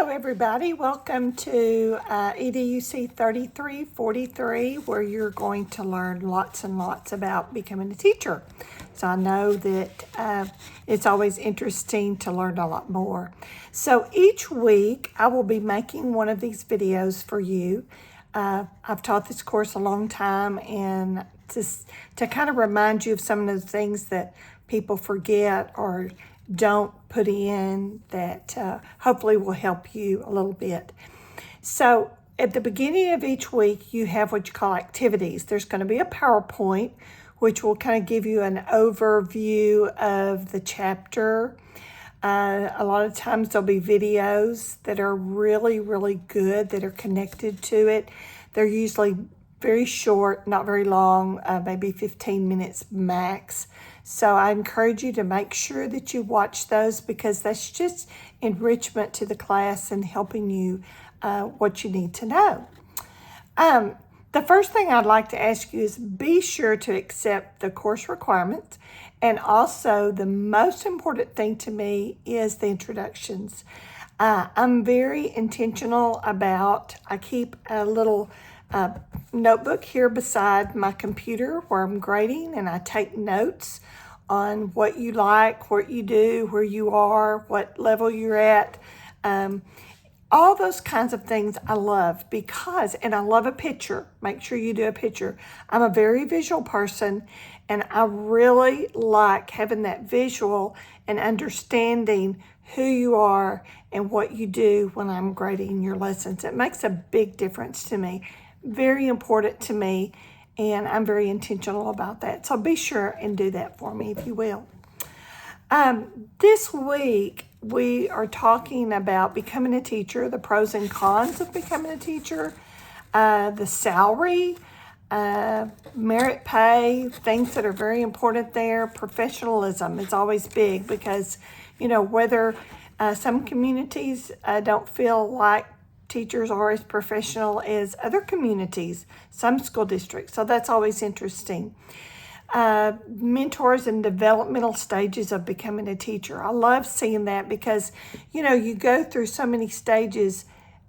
Hello everybody, welcome to EDUC3343 where you're going to learn lots and lots about becoming a teacher. So I know that it's always interesting to learn a lot more. So each week I will be making one of these videos for you. I've taught this course a long time, and to kind of remind you of some of the things that people forget or don't put in that hopefully will help you a little bit. So at the beginning of each week, you have what you call activities. There's going to be a PowerPoint, which will kind of give you an overview of the chapter. A lot of times there'll be videos that are really, really good that are connected to it. They're usually very short, not very long, maybe 15 minutes max. So I encourage you to make sure that you watch those, because that's just enrichment to the class and helping you what you need to know. The first thing I'd like to ask you is be sure to accept the course requirements. And also the most important thing to me is the introductions. I'm very intentional about, I keep a little notebook here beside my computer where I'm grading, and I take notes on what you like, what you do, where you are, what level you're at. All those kinds of things I love and I love a picture. Make sure you do a picture. I'm a very visual person, and I really like having that visual and understanding who you are and what you do when I'm grading your lessons. It makes a big difference to me, very important to me, and I'm very intentional about that. So be sure and do that for me if you will. This week, we are talking about becoming a teacher, the pros and cons of becoming a teacher, the salary, merit pay, things that are very important there. Professionalism is always big because, whether some communities don't feel like teachers are as professional as other communities, some school districts. So that's always interesting. Mentors and developmental stages of becoming a teacher. I love seeing that because, you go through so many stages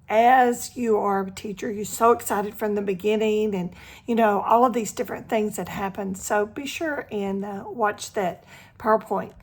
as you are a teacher. You're so excited from the beginning and, all of these different things that happen. So be sure and watch that PowerPoint.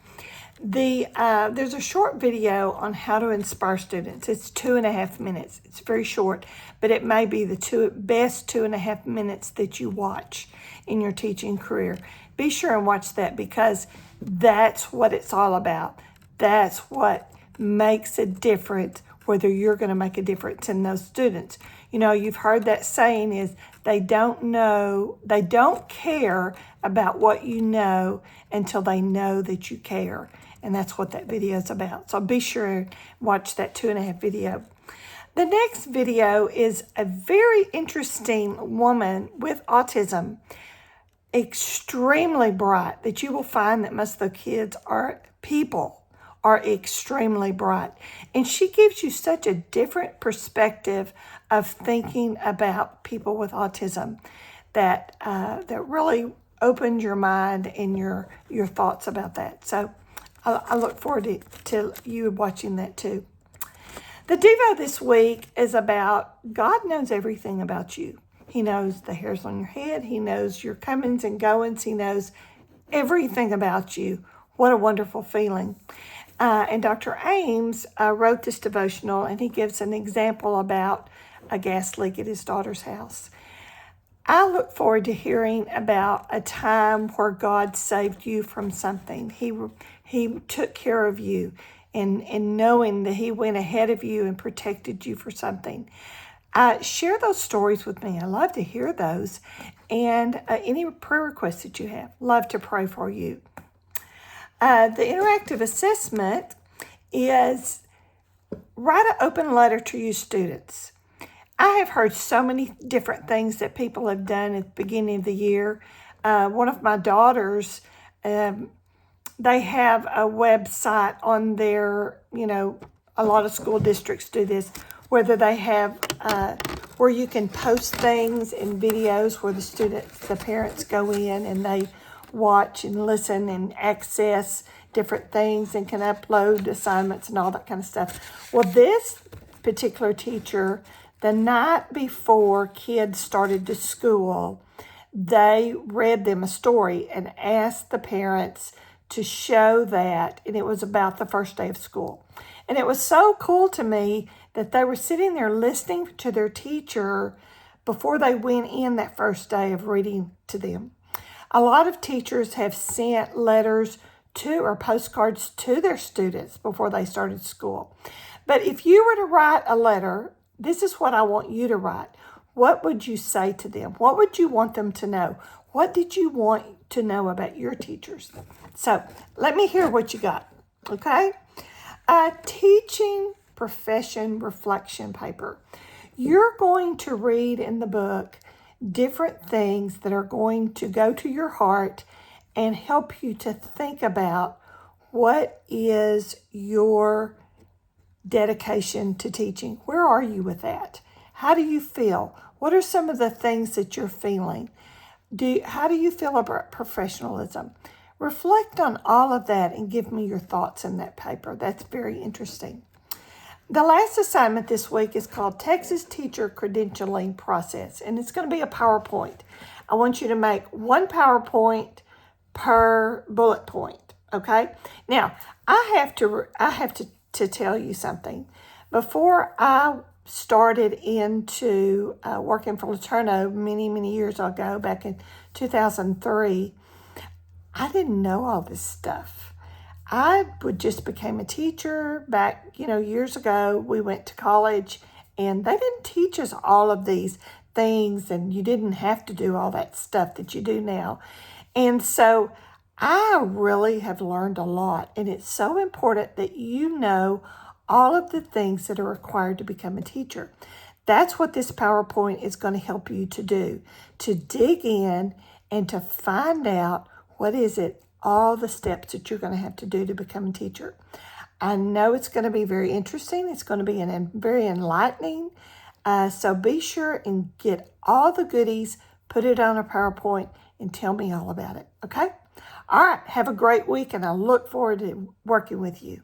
There's a short video on how to inspire students. It's 2.5 minutes. It's very short, but it may be the best 2.5 minutes that you watch in your teaching career. Be sure and watch that, because that's what it's all about. That's what makes a difference, whether you're going to make a difference in those students. You've heard that saying is they don't care about what you know until they know that you care. And that's what that video is about. So be sure and watch that 2.5 video. The next video is a very interesting woman with autism, extremely bright, that you will find that most of the kids are extremely bright. And she gives you such a different perspective of thinking about people with autism that really opens your mind and your thoughts about that. So I look forward to you watching that too. The Devo this week is about God knows everything about you. He knows the hairs on your head. He knows your comings and goings. He knows everything about you. What a wonderful feeling. And Dr. Ames wrote this devotional, and he gives an example about a gas leak at his daughter's house. I look forward to hearing about a time where God saved you from something. He took care of you, and knowing that he went ahead of you and protected you for something. Share those stories with me. I love to hear those. And any prayer requests that you have, love to pray for you. The interactive assessment is write an open letter to your students. I have heard so many different things that people have done at the beginning of the year. One of my daughters, they have a website on their, a lot of school districts do this, whether they have, where you can post things and videos where the parents go in and they watch and listen and access different things and can upload assignments and all that kind of stuff. Well, this particular teacher, the night before kids started to school, they read them a story and asked the parents to show that, and it was about the first day of school. And it was so cool to me that they were sitting there listening to their teacher before they went in that first day of reading to them. A lot of teachers have sent letters to or postcards to their students before they started school. But if you were to write a letter, this is what I want you to write. What would you say to them? What would you want them to know? What did you want to know about your teachers? So let me hear what you got, okay? Teaching profession reflection paper. You're going to read in the book different things that are going to go to your heart and help you to think about what is your dedication to teaching. Where are you with that? How do you feel? What are some of the things that you're feeling? How do you feel about professionalism? Reflect on all of that and give me your thoughts in that paper. That's very interesting. The last assignment this week is called Texas Teacher Credentialing Process, and it's going to be a PowerPoint. I want you to make one PowerPoint per bullet point, okay? Now, I have to tell you something. Before I started into working for Laterno many years ago, back in 2003, I didn't know all this stuff. I just became a teacher back, years ago. We went to college and they didn't teach us all of these things, and you didn't have to do all that stuff that you do now. And so I really have learned a lot, and it's so important that you know all of the things that are required to become a teacher. That's what this PowerPoint is going to help you to do, to dig in and to find out what is it, all the steps that you're going to have to do to become a teacher. I know it's going to be very interesting. It's going to be very enlightening. So be sure and get all the goodies, put it on a PowerPoint, and tell me all about it, okay? All right, have a great week, and I look forward to working with you.